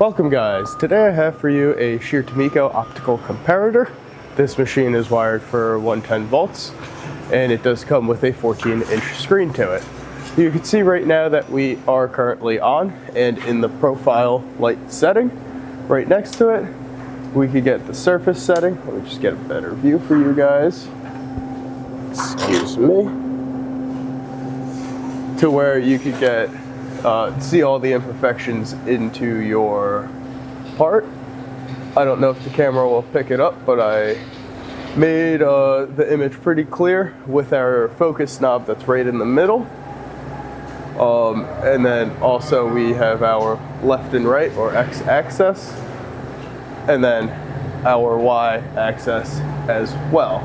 Welcome guys, today I have for you a Scherr Tumico optical comparator. This machine is wired for 110 volts and it does come with a 14-inch screen to it. You can see right now that we are currently on, and in the profile light setting right next to it we could get the surface setting. Let me just get a better view for you guys. Excuse me. To where you could get see all the imperfections into your part. I don't know if the camera will pick it up, but I made the image pretty clear with our focus knob that's right in the middle. And then also we have our left and right, or x-axis, and then our y-axis as well.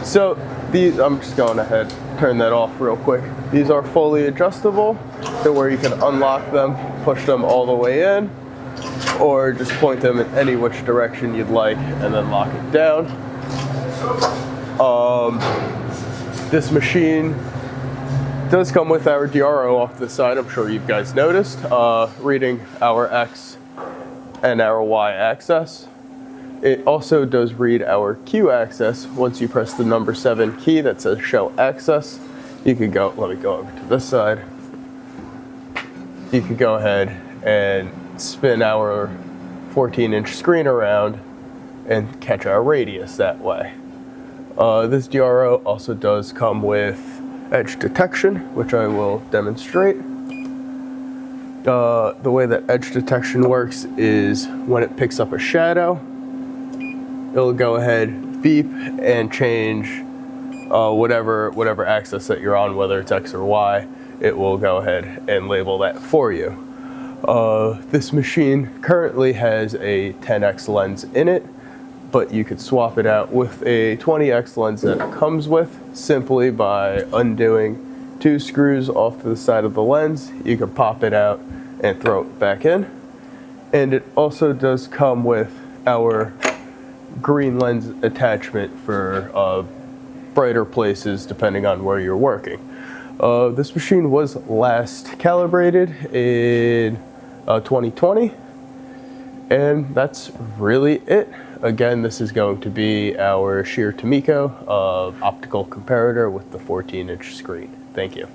So these, I'm just going ahead, turn that off real quick. These are fully adjustable to where you can unlock them, push them all the way in, or just point them in any which direction you'd like and then lock it down. This machine does come with our DRO off to the side. I'm sure you guys noticed, reading our X and our Y axis. It also does read our Q axis. Once you press the number 7 key that says show access, you can go, let me go over to this side. You can go ahead and spin our 14-inch screen around and catch our radius that way. This DRO also does come with edge detection, which I will demonstrate. The way that edge detection works is when it picks up a shadow, it'll go ahead, beep, and change whatever axis that you're on, whether it's X or Y. It will go ahead and label that for you. This machine currently has a 10x lens in it, but you could swap it out with a 20x lens that it comes with simply by undoing 2 screws off to the side of the lens. You can pop it out and throw it back in. And it also does come with our green lens attachment for brighter places depending on where you're working. This machine was last calibrated in 2020, and that's really it. Again, this is going to be our Scherr Tumico optical comparator with the 14-inch screen. Thank you.